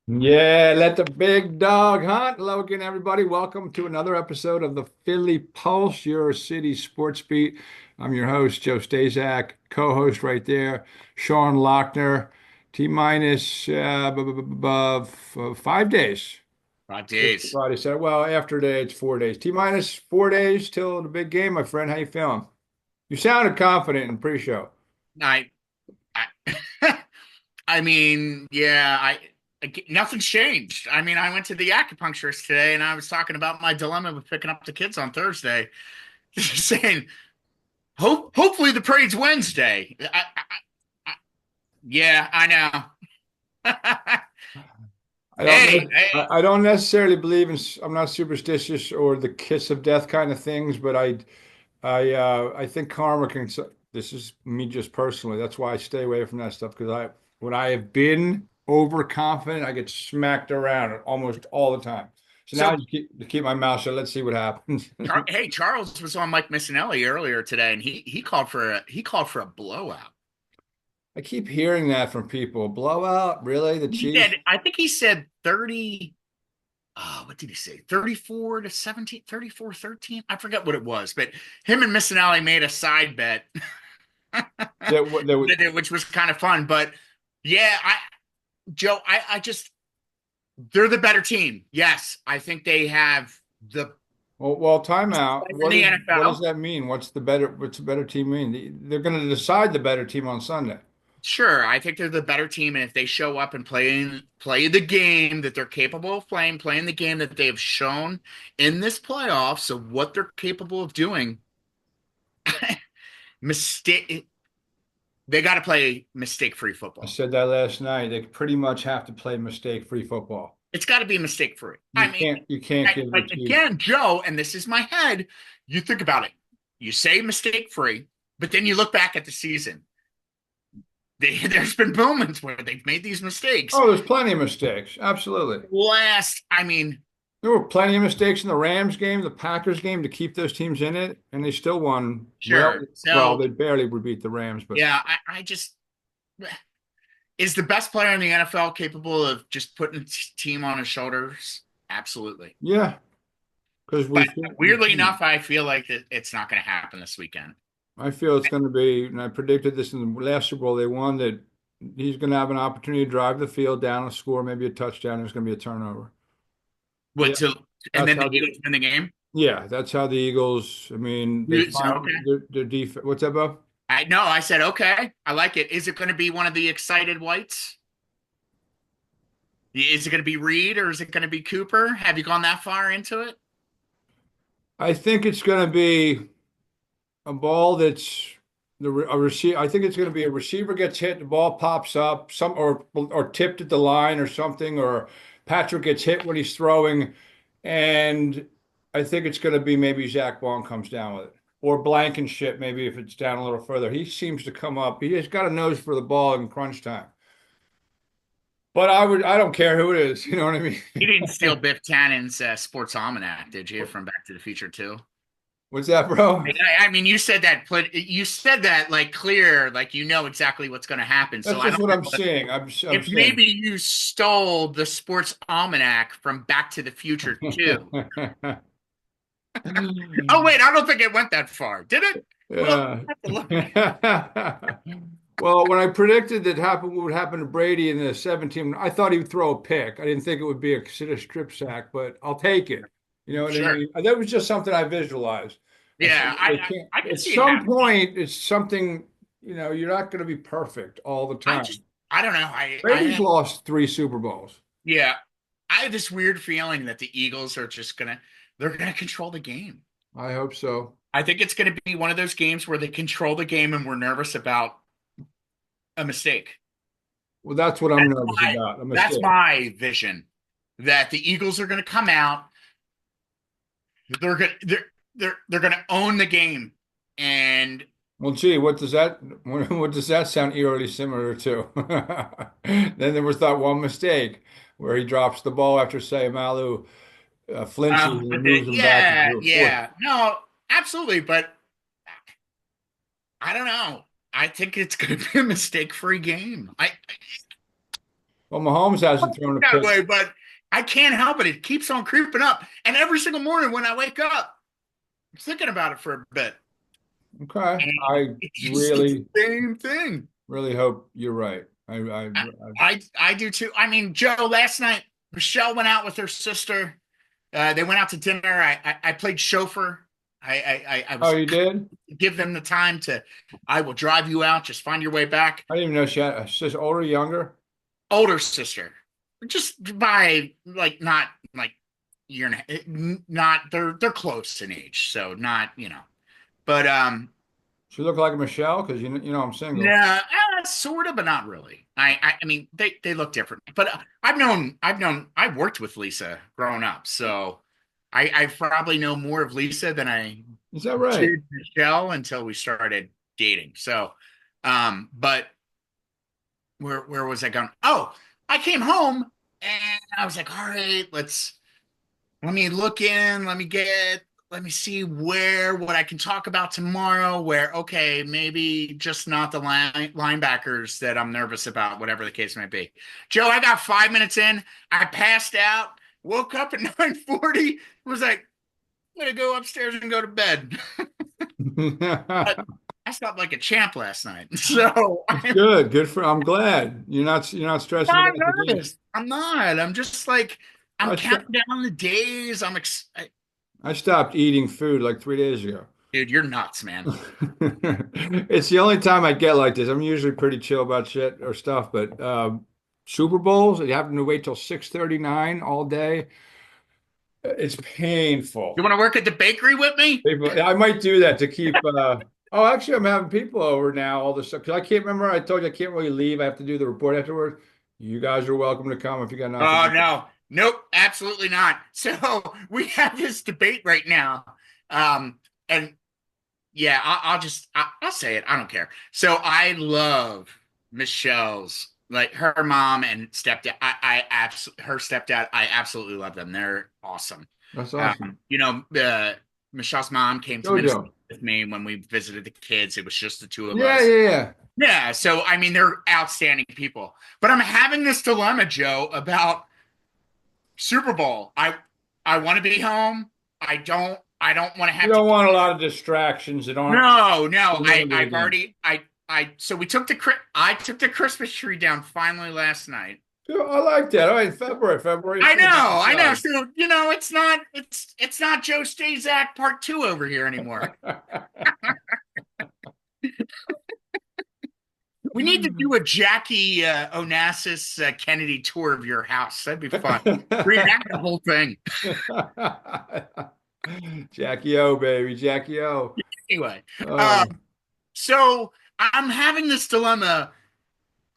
Yeah, let the big dog hunt. Hello again, everybody. Welcome to another episode of the Philly Pulse, your city sports beat. I'm your host, Joe Staszak, co-host right there, Sean Lochner. T minus 5 days. 5 days. Friday, said, well, after today, it's 4 days. T minus 4 days till the big game, my friend. How you feeling? You sounded confident in pre-show. I, I, I mean, yeah, nothing's changed. I mean, I went to the acupuncturist today, and I was talking about my dilemma with picking up the kids on Thursday, saying, hopefully the parade's Wednesday. Yeah, I know. I don't Hey, know. I don't necessarily believe in. I'm not superstitious or the kiss of death kind of things, but I think karma can. This is me just personally. That's why I stay away from that stuff because when I have been overconfident, I get smacked around almost all the time. So now I so just keep my mouth shut. Let's see what happens. hey, Charles was on Mike Missinelli earlier today, and he called for a blowout. I keep hearing that from people. Blowout, really? The He Chiefs? said, I think he said 30. What did he say? 34 to 17, 34-13. I forget what it was, but him and Missinelli made a side bet, That would. which was kind of fun. But yeah, Joe, I just, they're the better team. Yes, I think they have the Well, timeout. in the What does NFL. that mean? What's the better team mean? They're going to decide the better team on Sunday. Sure, I think they're the better team, and if they show up and play the game that they're capable of playing the game that they have shown in this playoffs of what they're capable of doing, mistake they got to play mistake-free I football. said that last night. They pretty much have to play mistake-free football. It's got to be mistake-free. You can't give the But Chiefs. again, Joe, and this is my head, you think about it. You say mistake-free, but then you look back at the season. There's been moments where they've made these mistakes. Oh, there's plenty of mistakes. Absolutely. I mean, There were plenty of mistakes in the Rams game, the Packers game to keep those teams in it, and they still won. sure. Well, So, they barely would beat the Rams, but yeah, I just, is the best player in the NFL capable of just putting a team on his shoulders? Absolutely. yeah, because But weirdly enough, I feel like that it's not going to happen this weekend. I feel it's going to be, and I predicted this in the last Super Bowl they won, that he's going to have an opportunity to drive the field down and score maybe a touchdown. There's going to be a turnover. What Yeah, to and that's then the how Eagles win the game? yeah, that's how the Eagles, I mean, they find Okay. their defense. What's that, Bo? I no, I said okay. I like it. Is it going to be one of the excited whites? Is it going to be Reed or is it going to be Cooper? Have you gone that far into it? I think it's going to be a ball that's a receiver. I think it's going to be a receiver gets hit, the ball pops up, or tipped at the line or something, or Patrick gets hit when he's throwing, and I think it's going to be maybe Zach Bond comes down with it, or Blankenship maybe if it's down a little further. He seems to come up. He has got a nose for the ball in crunch time. But I don't care who it is. You know what I mean? You didn't steal Biff Tannen's Sports Almanac, did you, from Back to the Future too? What's that, bro? I mean, you said that like clear, like you know exactly what's going to happen. So That's I just don't what I'm know saying. I'm if saying. maybe you stole the Sports Almanac from Back to the Future too. Oh wait, I don't think it went that far, did it? Well, Yeah. I have to look. Well, when I predicted that what would happen to Brady in the 17, I thought he would throw a pick. I didn't think it would be a strip sack, but I'll take it. You know what I Sure. mean? That was just something I visualized. I said Yeah, they can't. I can At see it some happening. point, it's something, you're not going to be perfect all the I time. just I don't know. Brady's lost three Super Bowls. Yeah, I have this weird feeling that the Eagles are just they're gonna control the game. I hope so. I think it's gonna be one of those games where they control the game and we're nervous about a mistake. Well, that's what I'm That's nervous my about, a that's mistake. my vision. That the Eagles are gonna come out, they're gonna they're gonna own the game. And Well, gee, what does that sound eerily similar to? Then there was that one mistake where he drops the ball after Sayamalu flinches and he moves him back into a fourth. yeah, no, absolutely, but I don't know. I think it's gonna be a mistake-free game. Well, Mahomes hasn't thrown a That pick. way, but I can't help it. It keeps on creeping up. And every single morning when I wake up, I'm thinking about it for a bit. Okay. And I it's just the really, same thing. really hope you're right. I, I do too. I mean, Joe, last night, Michelle went out with her sister. They went out to dinner. I played chauffeur. I oh, was you did? give them the time to, I will drive you out. Just find your way back. I didn't even know she had a sister, older, younger. Older sister, just by like not like year and not they're close in age, so not but She looked like a Michelle because I'm single. nah, sort of, but not really. I mean they look different, but I've worked with Lisa growing up, so I probably know more of Lisa than I Is that right? did Michelle until we started dating. So, but where was I going? Oh, I came home and I was like, all right, let me look in, let me see what I can talk about tomorrow. Where, okay, maybe just not the linebackers that I'm nervous about, whatever the case might be. Joe, I got 5 minutes in, I passed out, woke up at 9:40, was like, I'm gonna go upstairs and go to bed. But I slept like a champ last night. So I'm Good. Good for. I'm glad you're not stressing not about the game. nervous. I'm not. I'm just like I'm I st counting down the days. I stopped eating food like 3 days ago. Dude, you're nuts, man. It's the only time I get like this. I'm usually pretty chill about shit or stuff, but Super Bowls, you having to wait till 6:39 all day. It's You painful. want to work at the bakery with me? I might do that to keep. Oh, actually, I'm having people over now. All this stuff because I can't remember. I told you I can't really leave. I have to do the report afterwards. You guys are welcome to come if you got Oh nothing. no. Nope, absolutely not. So we have this debate right now. And yeah, I'll say it. I don't care. So I love Michelle's like her mom and stepdad. Her stepdad. I absolutely love them. They're awesome. That's awesome. Michelle's mom came to Minnesota Jojo. with me when we visited the kids. It was just the two of Yeah, us. yeah, yeah. Yeah, so I mean they're outstanding people. But I'm having this dilemma, Joe, about Super Bowl. I want to be home. I don't want to You have to. don't want a lot of distractions that aren't No, no. related to the I've game. already I so we took I took the Christmas tree down finally last night. Yeah, I like that. All right, February. February I too. know, I know. So, it's not Joe Staszak part two over here anymore. We need to do a Jackie Onassis Kennedy tour of your house. That'd be fun. Reenact the whole thing. Jackie O, baby, Jackie O. Anyway, um, Oh, so I'm having this dilemma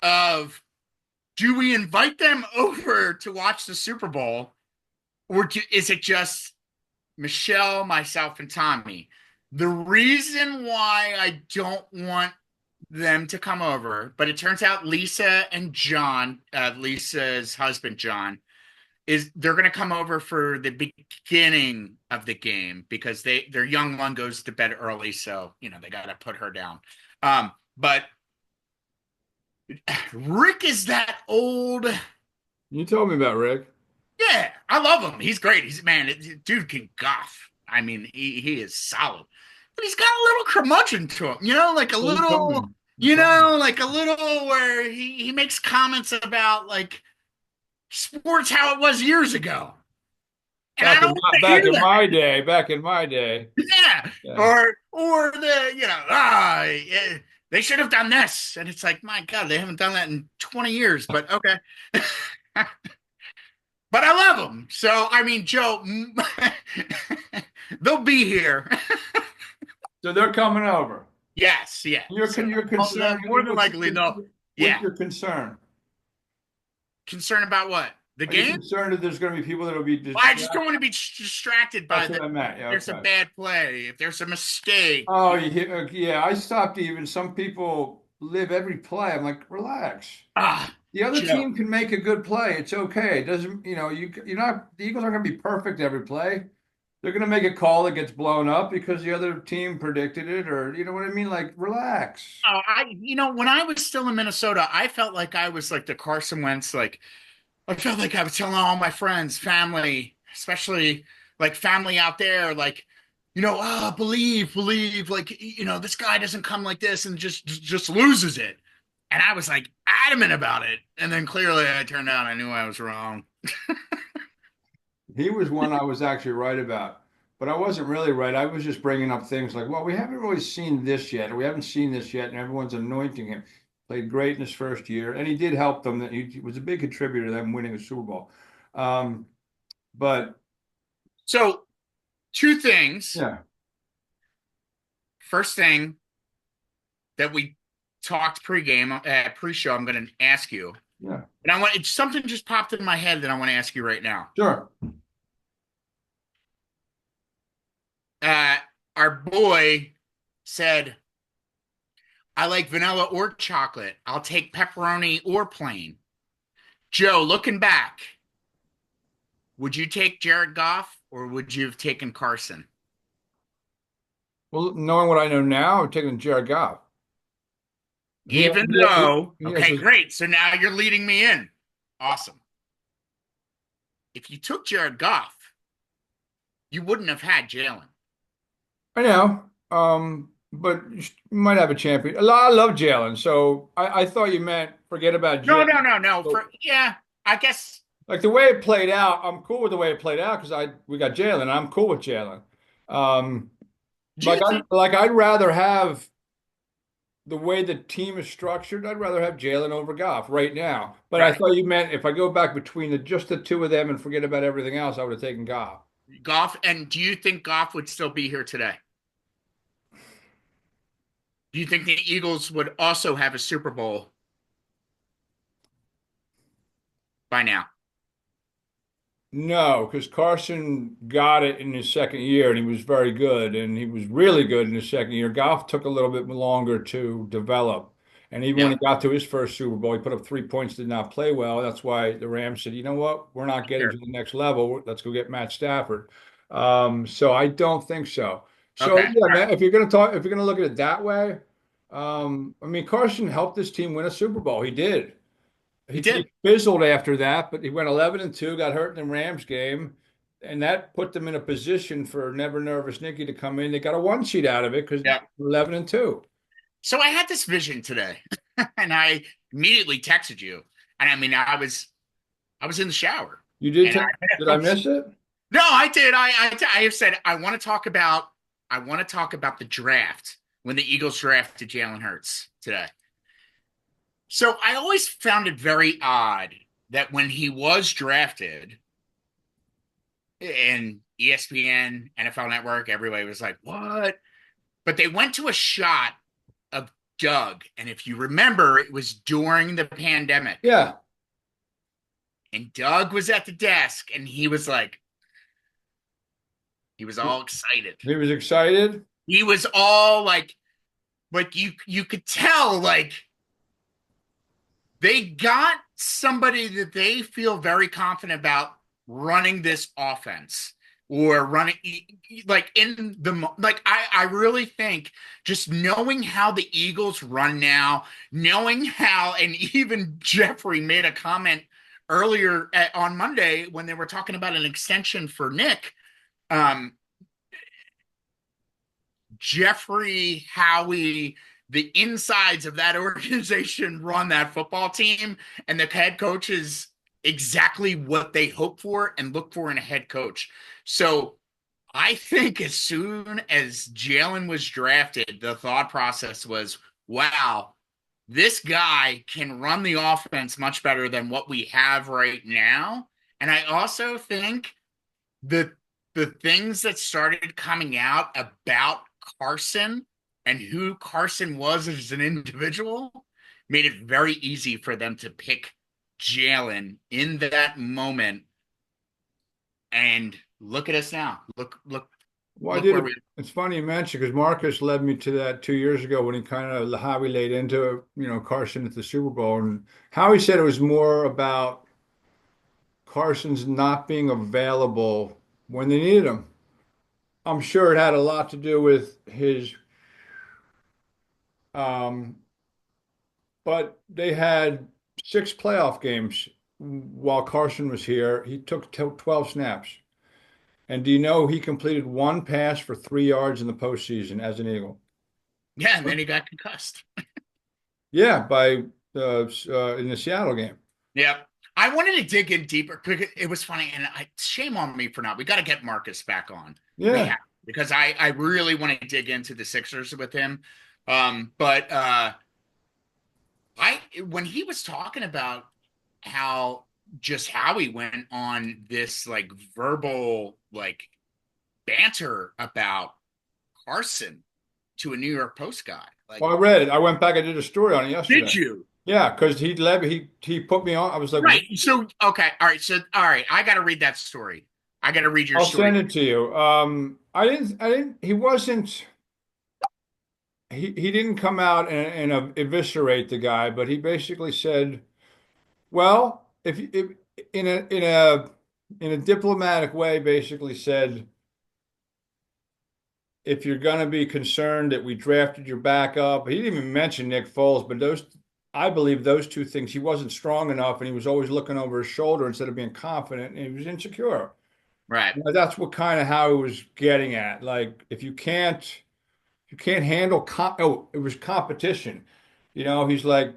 of do we invite them over to watch the Super Bowl, or is it just Michelle, myself, and Tommy? The reason why I don't want them to come over, but it turns out Lisa and John, Lisa's husband John, is they're going to come over for the beginning of the game because their young one goes to bed early, so they got to put her down. But Rick is that old. you told me about Rick. Yeah, I love him. He's great. Dude can golf. I mean, he is solid, but he's got a little curmudgeon to him. Like a Well, you told me. little. You told me. Like a little where he makes comments about like sports how it was years ago, and I Back don't in want my to back hear in that. my day. Back in my day. Yeah, Yeah. or the yeah, they should have done this, and it's like my God, they haven't done that in 20 years. But okay. But I love them. So, I mean, Joe, they'll be here. So they're coming over. Yes, yeah. So, You're concerned. more than likely, no. What's Yeah. your concern? Concern about what? The Are you game? concerned that there's going to be people that will be Well, I just distracted? don't want to be distracted by That's what I meant. Yeah, there's a okay. bad play, if there's a mistake. Oh, yeah. I stopped even. Some people live every play. I'm like, relax. Ah, The other Joe. team can make a good play. It's okay. It doesn't, you're not, the Eagles aren't going to be perfect every play. they're going to make a call that gets blown up because the other team predicted it, or you know what I mean? Like, relax. Oh, when I was still in Minnesota, I felt like I was like the Carson Wentz. Like, I felt like I was telling all my friends, family, especially like family out there, like, believe, like, this guy doesn't come like this and just loses it. And I was like adamant about it. And then clearly I turned out I knew I was wrong. He was one I was actually right about, but I wasn't really right. I was just bringing up things like, well, we haven't really seen this yet, or we haven't seen this yet, and everyone's anointing him. Played great in his first year, and he did help them. That he was a big contributor to them winning a Super Bowl. Um, but So, two things. yeah, First thing that we talked pre-show, I'm going to ask you. yeah, And something just popped in my head that I want to ask you right now. sure. Uh, our boy said, I like vanilla or chocolate. I'll take pepperoni or plain. Joe, looking back, would you take Jared Goff or would you have taken Carson? Well, knowing what I know now, I'm taking Jared Goff. He, Even he, though, he has okay, a, great. So now you're leading me in. Awesome. If you took Jared Goff, you wouldn't have had Jalen. I know, but you might have a champion. I love Jalen, so I thought you meant forget about No, Jalen. no, no, no. So, Yeah, I guess. like the way it played out, I'm cool with the way it played out because we got Jalen. I'm cool with Jalen. Um, Do you think? I'd rather have the way the team is structured. I'd rather have Jalen over Goff right now. But I Right. thought you meant if I go back between just the two of them and forget about everything else, I would have taken Goff. Goff, and do you think Goff would still be here today? Do you think the Eagles would also have a Super Bowl by now? No, because Carson got it in his second year and he was very good and he was really good in his second year. Goff took a little bit longer to develop. And even when Yeah, he got to his first Super Bowl, he put up 3 points, did not play well. That's why the Rams said, you know what? We're not getting sure. to the next level. Let's go get Matt Stafford. So I don't think so. So Okay. yeah, All right. man, if you're gonna look at it that way, I mean, Carson helped this team win a Super Bowl. He did. He He did. fizzled after that, but he went 11-2, got hurt in the Rams game, and that put them in a position for Never Nervous Nicky to come in. They got a one seed out of it because Yeah. 11-2. So I had this vision today, and I immediately texted you. And I mean, I was in the shower, You did and take, did I miss it? no, I did. I have said I want to talk about the draft when the Eagles drafted Jalen Hurts today. So I always found it very odd that when he was drafted in ESPN, NFL Network, everybody was like, "What?" But they went to a shot of Doug, and if you remember, it was during the pandemic, Yeah. and Doug was at the desk, and he was all excited. He was excited. He was all like you could tell like they got somebody that they feel very confident about running this offense or running like in the like I really think just knowing how the Eagles run now, knowing how, and even Jeffrey made a comment earlier on Monday when they were talking about an extension for Nick. Um, Jeffrey, Howie, the insides of that organization run that football team, and the head coach is exactly what they hope for and look for in a head coach. So I think as soon as Jalen was drafted, the thought process was, wow, this guy can run the offense much better than what we have right now. And I also think the the things that started coming out about Carson and who Carson was as an individual made it very easy for them to pick Jalen in that moment. And look at us now. Well, I Look where did. we. It's funny you mentioned because Marcus led me to that 2 years ago when he kind of how he laid into Carson at the Super Bowl and how he said it was more about Carson's not being available when they needed him. I'm sure it had a lot to do with his, um, but they had six playoff games while Carson was here. He took 12 snaps. And do you know he completed one pass for 3 yards in the postseason as an Eagle? Yeah, and then he got concussed. Yeah, by in the Seattle game. Yep. I wanted to dig in deeper because it was funny, and shame on me for not. We got to get Marcus back on. We Yeah. have because I really want to dig into the Sixers with him. But I when he was talking about how just how he went on this like verbal like banter about Carson to a New York Post guy. Like, Well, I read it. I went back. I did a story on it did yesterday. you? Yeah, because he put me on. I was like, Right. So okay. All right. So all right. I got to read that story. I got to read your I'll story. send it to you. I didn't. He wasn't. He didn't come out and eviscerate the guy, but he basically said, well, if in a diplomatic way, basically said, if you're going to be concerned that we drafted your backup, he didn't even mention Nick Foles, but I believe those two things, he wasn't strong enough and he was always looking over his shoulder instead of being confident and he was insecure. Right. That's what kind of how he was getting at. Like, if you can't handle, it was competition. He's like,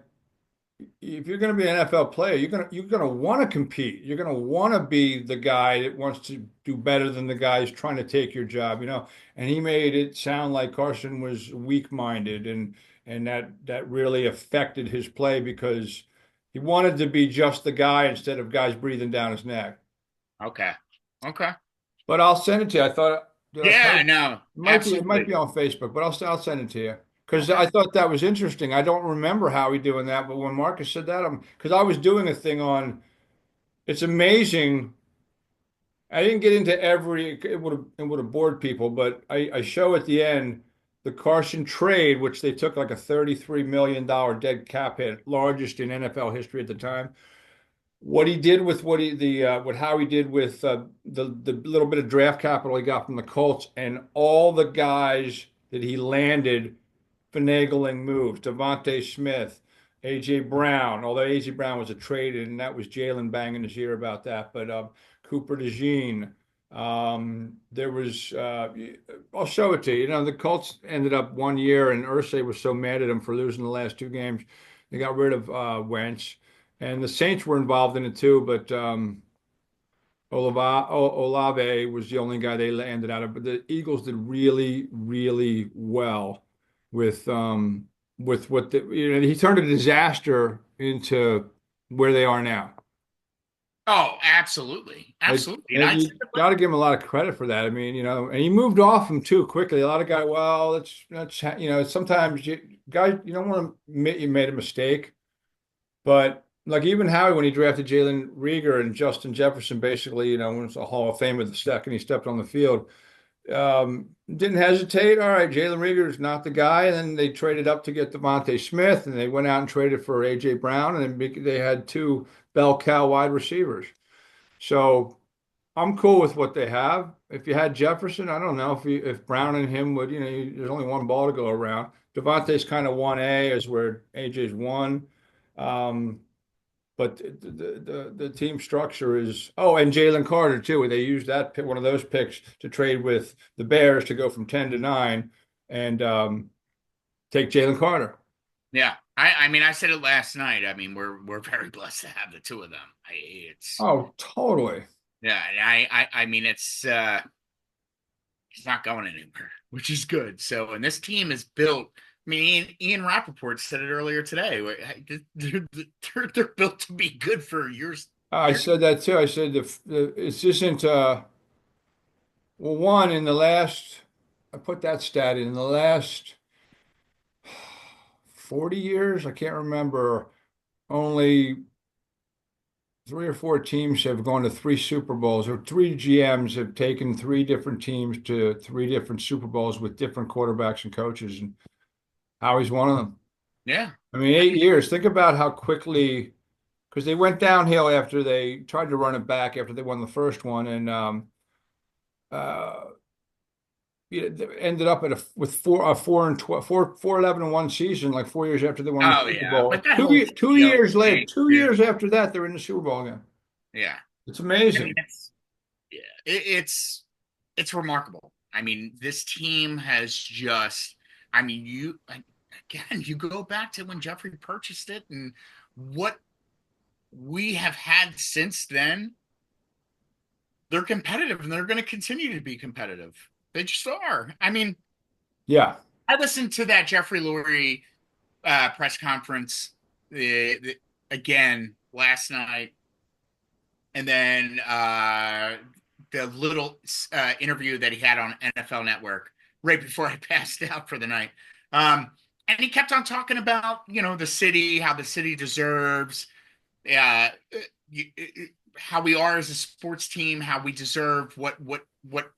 if you're going to be an NFL player, you're going to want to compete. You're going to want to be the guy that wants to do better than the guy who's trying to take your job. And he made it sound like Carson was weak-minded, and that really affected his play because he wanted to be just the guy instead of guys breathing down his neck. Okay. Okay. But I'll send it to you. I thought, did I Yeah. post? No. It might be Absolutely. on Facebook, but I'll send it to you because Okay. I thought that was interesting. I don't remember Howie doing that, but when Marcus said that, because I was doing a thing on. It's amazing. I didn't get into every. It would have bored people, but I show at the end the Carson trade, which they took like a $33 million dead cap hit, largest in NFL history at the time. What he did with what Howie did with the little bit of draft capital he got from the Colts and all the guys that he landed finagling moves. Devontae Smith, AJ Brown, although AJ Brown was a trade and that was Jalen banging his ear about that, but Cooper DeJean. There was I'll show it to you. The Colts ended up one year and Irsay was so mad at him for losing the last two games. They got rid of Wentz. And the Saints were involved in it too, but Olave was the only guy they landed out of. But the Eagles did really, really well with what he turned a disaster into where they are now. Oh, absolutely. Like, Absolutely. And and I'd say, you got to give him a lot of credit for that. I mean, and he moved off him too quickly. A lot of guys, well, sometimes guys, you don't want to admit you made a mistake. But like even Howie, when he drafted Jalen Reagor and Justin Jefferson, basically, was a Hall of Famer the second he stepped on the field, didn't hesitate. All right, Jalen Reagor is not the guy. And then they traded up to get Devontae Smith, and they went out and traded for AJ Brown, and then they had two bell cow wide receivers. So I'm cool with what they have. If you had Jefferson, I don't know if Brown and him would, there's only one ball to go around. Devontae's kind of 1A, as where AJ's one. Um, but the team structure is and Jalen Carter too. They used one of those picks to trade with the Bears to go from 10 to 9 and take Jalen Carter. yeah. I mean, I said it last night. I mean, we're very blessed to have the two of them. It's Oh, totally. yeah. I mean, it's not going anywhere, which is good. So, and this team is built. I mean, Ian Rappaport said it earlier today. They're built to be good for years. I Years. said that too. I said it isn't well, one in the last. I put that stat in the last 40 years. I can't remember. Only three or four teams have gone to three Super Bowls, or three GMs have taken three different teams to three different Super Bowls with different quarterbacks and coaches, and Howie's one of them. Yeah. I mean, 8 years. Think about how quickly, because they went downhill after they tried to run it back after they won the first one, and uh, ended up with four 4-12, 4-11-1 season, like 4 years after they won the Oh Super yeah, Bowl. but that Two whole year, two CEO years later, thing two too. years after that, they're in the Super Bowl again. Yeah, It's I mean amazing. yeah, it's remarkable. I mean, this team has just. I mean, again, you go back to when Jeffrey purchased it and what we have had since then. They're competitive and they're going to continue to be competitive. They just are. I mean, Yeah. I listened to that Jeffrey Lurie press conference again last night, and then the little interview that he had on NFL Network right before I passed out for the night. And he kept on talking about the city, how the city deserves, uh, how we are as a sports team, how we deserve what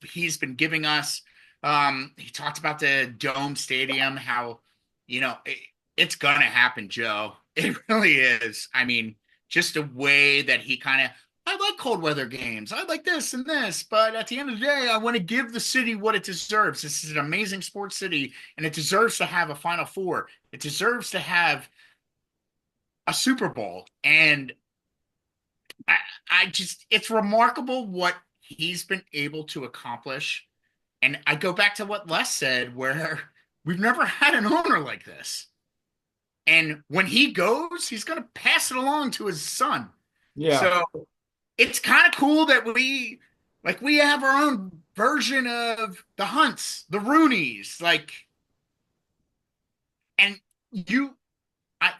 he's been giving us. He talked about the Dome Stadium, how it's gonna happen, Joe. It really is. I mean, just a way that he kind of. I like cold weather games. I like this and this, but at the end of the day, I want to give the city what it deserves. This is an amazing sports city, and it deserves to have a Final Four. It deserves to have a Super Bowl. And I, I just, it's remarkable what he's been able to accomplish. And I go back to what Les said, where we've never had an owner like this. And when he goes, he's going to pass it along to his son. Yeah. So it's kind of cool that we have our own version of the Hunts, the Rooneys, and you, I,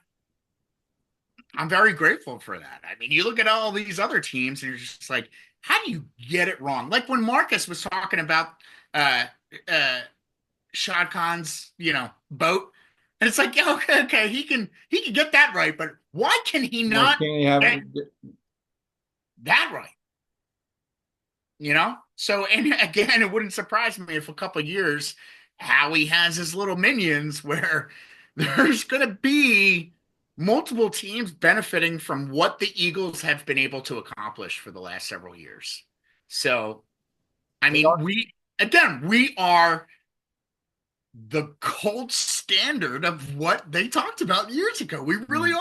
I'm very grateful for that. I mean, you look at all these other teams and you're just like, how do you get it wrong? Like when Marcus was talking about uh uh Shad Khan's, boat. And it's like, yeah, okay, he can get that right, but why can he Why not can't you have get that right? So, and again, it wouldn't surprise me if a couple of years Howie has his little minions where there's going to be multiple teams benefiting from what the Eagles have been able to accomplish for the last several years. So, I they mean, are? we are the gold standard of what they talked about years ago. We Yeah. really are.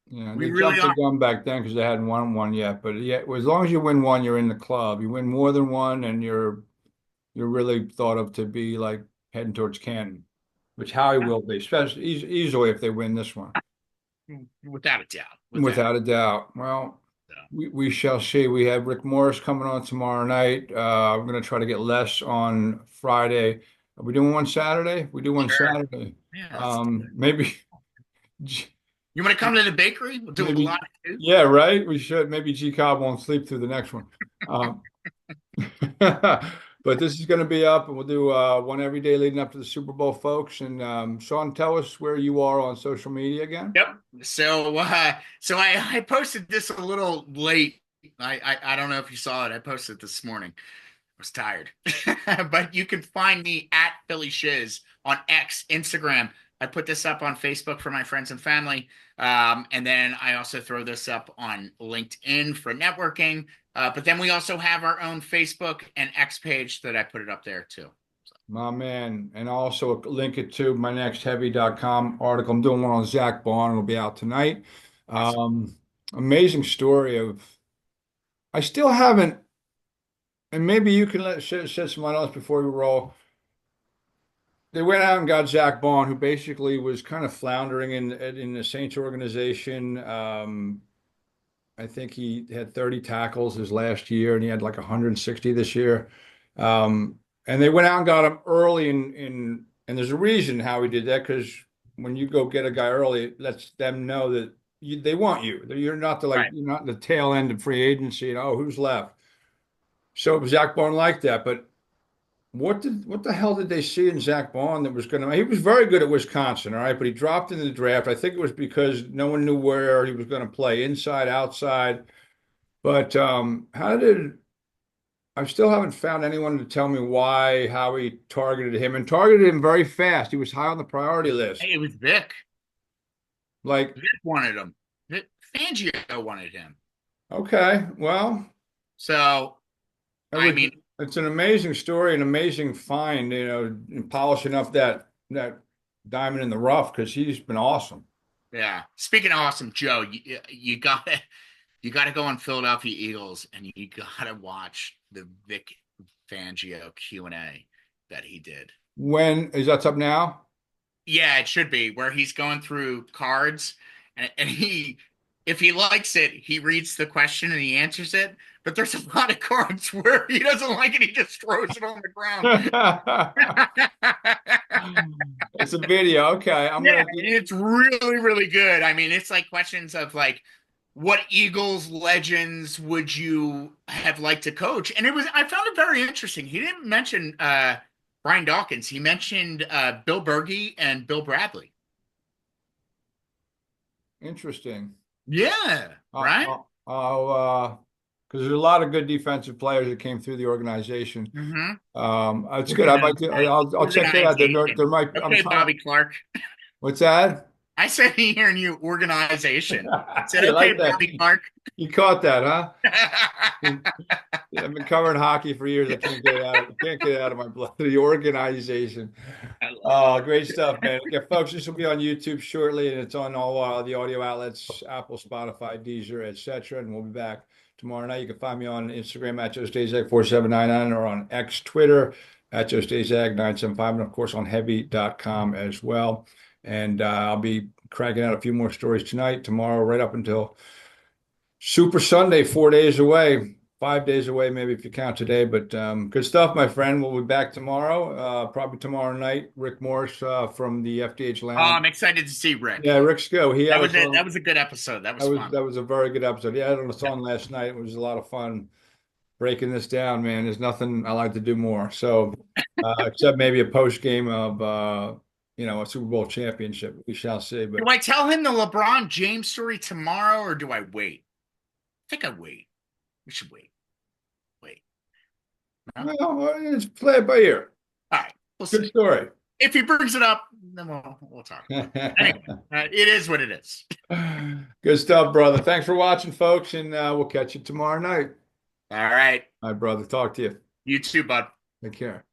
Yeah, We they really jumped the are. gun back then because they hadn't won one yet. But yeah, as long as you win one, you're in the club. You win more than one, and you're really thought of to be like heading towards Canton, which Howie will be, especially easily if they win this one, Without a doubt. Without a without a doubt. Well, doubt. we shall see. We have Rick Morris coming on tomorrow night. I'm going to try to get Les on Friday. Are we doing one Saturday? We do one Sure. Saturday. Yeah, let's do it. Maybe. You want to come to the bakery? We'll do a Maybe, lot of food. yeah, right. We should. Maybe G Cobb won't sleep through the next one. Um, but this is going to be up, and we'll do one every day leading up to the Super Bowl, folks. And Sean, tell us where you are on social media again. Yep. So I posted this a little late. I don't know if you saw it. I posted it this morning. I was tired. But you can find me at Philly Shiz on X, Instagram. I put this up on Facebook for my friends and family. And then I also throw this up on LinkedIn for networking. But then we also have our own Facebook and X page that I put it up there too. My man. And also link it to my next heavy.com article. I'm doing one on Zach Bond. It'll be out tonight. Awesome. Amazing story of, I still haven't, and maybe you can shed some light on this before we roll. They went out and got Zach Bond, who basically was kind of floundering in the Saints organization. I think he had 30 tackles his last year, and he had like 160 this year. And they went out and got him early and there's a reason how he did that, because when you go get a guy early, it lets them know that they want you. You're not Right. you're not the tail end of free agency, and oh, who's left? So Zach Bond liked that, but what the hell did they see in Zach Bond that was going to? He was very good at Wisconsin, all right, but he dropped in the draft. I think it was because no one knew where he was going to play, inside, outside. But how did I still haven't found anyone to tell me why Howie targeted him and targeted him very fast. He was high on the priority list. Hey, it was Vic. Like, Vic wanted him. Fangio wanted him. okay, well, So, I every mean, It's an amazing story, an amazing find, in polishing up that diamond in the rough because he's been awesome. Yeah. Speaking of awesome, Joe, you gotta go on Philadelphia Eagles and you gotta watch the Vic Fangio Q&A that he did. When is that up now? Yeah, it should be where he's going through cards and if he likes it, he reads the question and he answers it. But there's a lot of cards where he doesn't like it, he just throws it on the ground. It's a video. Okay, I'm Yeah, gonna and it's really, really good. I mean, it's like questions of like, what Eagles legends would you have liked to coach? And I found it very interesting. He didn't mention Brian Dawkins. He mentioned Bill Bergey and Bill Bradley. interesting. Yeah, right? Because there's a lot of good defensive players that came through the organization. Mm-hmm. It's good. I'd like to. I'll check that out. There Organization. might. I'm Okay, trying. Bobby Clark. What's that? I said hearing you organization. I said, You okay, like that? Bobby Clark. You caught that, huh? Yeah, I've been covering hockey for years. I can't get it out. I can't get it out of my blood. The organization. I love Oh, great stuff, man. Yeah, folks, this will be on YouTube shortly, and it's on all the audio outlets, Apple, Spotify, Deezer, etc. And we'll be back tomorrow night. You can find me on Instagram at JoeStazak4799 or on X Twitter at JoeStazak975, and of course on heavy.com as well. And I'll be cracking out a few more stories tonight, tomorrow, right up until Super Sunday, 4 days away, 5 days away, maybe if you count today. But good stuff, my friend. We'll be back tomorrow, probably tomorrow night. Rick Morris from the FDH Oh, Lounge. I'm excited to see Rick. Yeah, Rick's go. He That had was us it. on. That was a good episode. That was fun. That was a very good episode. He had us on last night. It was a lot of fun breaking this down, man. There's nothing I like to do more. So, except maybe a post game of a Super Bowl championship. We shall see. Do But I tell him the LeBron James story tomorrow or do I wait? I think I wait. We should wait. Wait. No? well, let's play it by ear. All right. We'll Good see. story. If he brings it up, then we'll talk about it. Anyway, it is what it is. Good stuff, brother. Thanks for watching, folks, and we'll catch you tomorrow night. All right. All right, brother. Talk to you. You too, bud. Take care.